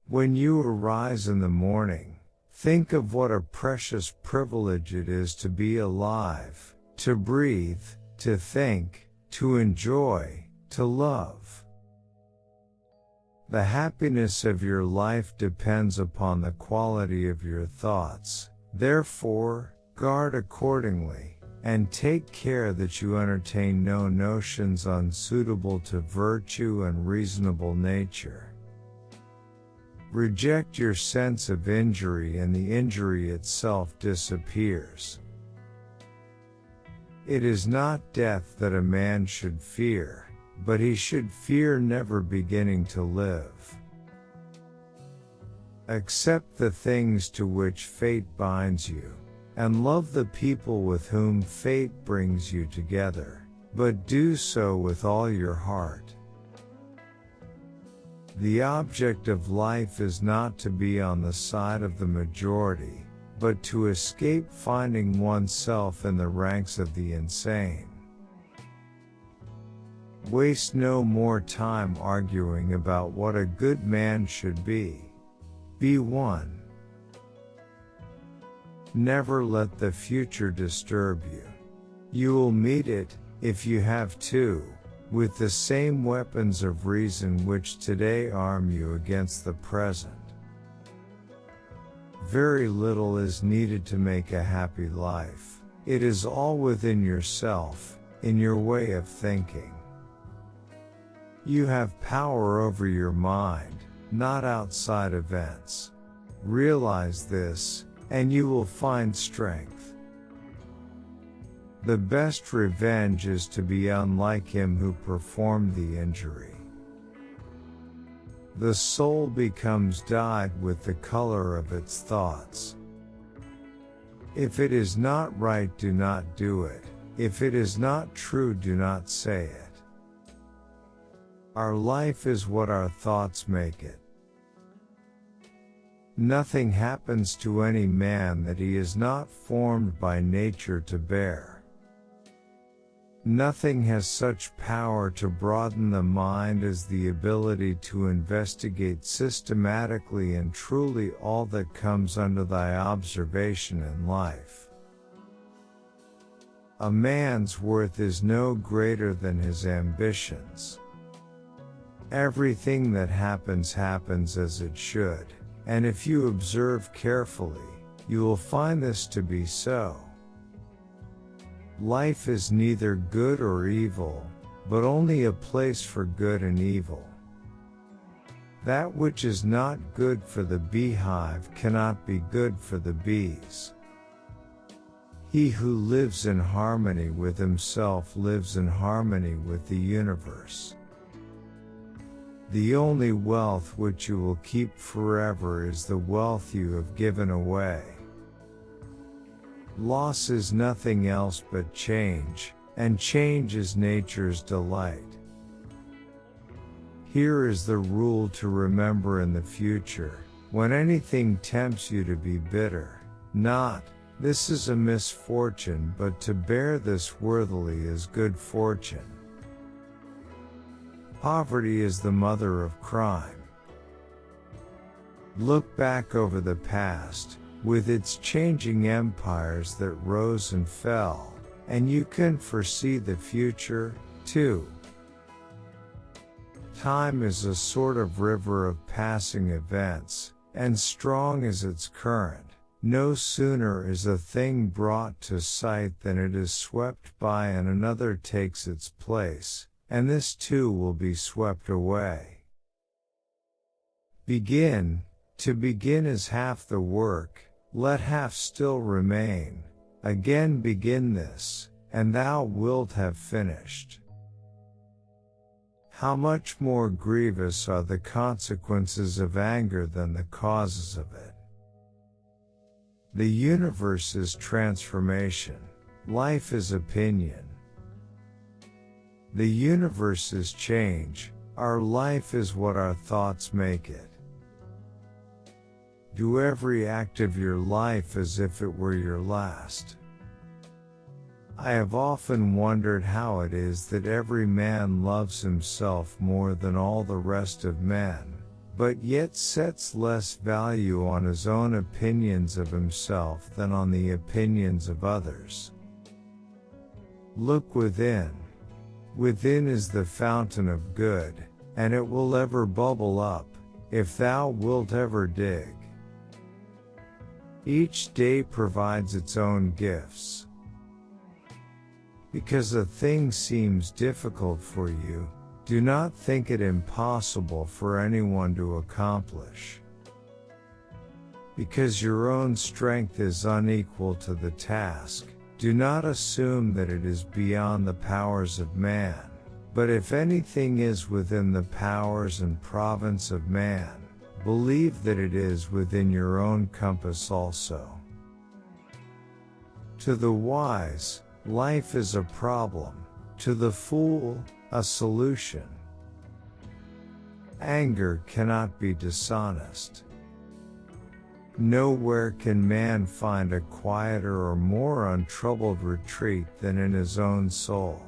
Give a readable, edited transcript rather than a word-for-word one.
When you arise in the morning, think of what a precious privilege it is to be alive, to breathe, to think, to enjoy, to love. The happiness of your life depends upon the quality of your thoughts. Therefore, guard accordingly, and take care that you entertain no notions unsuitable to virtue and reasonable nature. Reject your sense of injury and the injury itself disappears. It is not death that a man should fear, but he should fear never beginning to live. Accept the things to which fate binds you, and love the people with whom fate brings you together, but do so with all your heart. The object of life is not to be on the side of the majority, but to escape finding oneself in the ranks of the insane. Waste no more time arguing about what a good man should be. Be one. Never let the future disturb you. You will meet it, if you have to, with the same weapons of reason which today arm you against the present. Very little is needed to make a happy life. It is all within yourself, in your way of thinking. You have power over your mind, not outside events. Realize this, and you will find strength. The best revenge is to be unlike him who performed the injury. The soul becomes dyed with the color of its thoughts. If it is not right, do not do it. If it is not true, do not say it. Our life is what our thoughts make it. Nothing happens to any man that he is not formed by nature to bear. Nothing has such power to broaden the mind as the ability to investigate systematically and truly all that comes under thy observation in life. A man's worth is no greater than his ambitions. Everything that happens happens as it should, and if you observe carefully, you will find this to be so. Life is neither good or evil, but only a place for good and evil. That which is not good for the beehive cannot be good for the bees. He who lives in harmony with himself lives in harmony with the universe. The only wealth which you will keep forever is the wealth you have given away. Loss is nothing else but change, and change is nature's delight. Here is the rule to remember in the future, when anything tempts you to be bitter, not, "This is a misfortune," but to bear this worthily is good fortune. Poverty is the mother of crime. Look back over the past, with its changing empires that rose and fell, and you can foresee the future, too. Time is a sort of river of passing events, and strong is its current. No sooner is a thing brought to sight than it is swept by and another takes its place, and this too will be swept away. Begin. To begin is half the work, let half still remain. Again begin this, and thou wilt have finished. How much more grievous are the consequences of anger than the causes of it? The universe is transformation. Life is opinion. The universe is change. Our life is what our thoughts make it. Do every act of your life as if it were your last. I have often wondered how it is that every man loves himself more than all the rest of men, but yet sets less value on his own opinions of himself than on the opinions of others. Look within. Within is the fountain of good, and it will ever bubble up, if thou wilt ever dig. Each day provides its own gifts. Because a thing seems difficult for you, do not think it impossible for anyone to accomplish. Because your own strength is unequal to the task, do not assume that it is beyond the powers of man, but if anything is within the powers and province of man, believe that it is within your own compass also. To the wise, life is a problem, to the fool, a solution. Anger cannot be dishonest. Nowhere can man find a quieter or more untroubled retreat than in his own soul.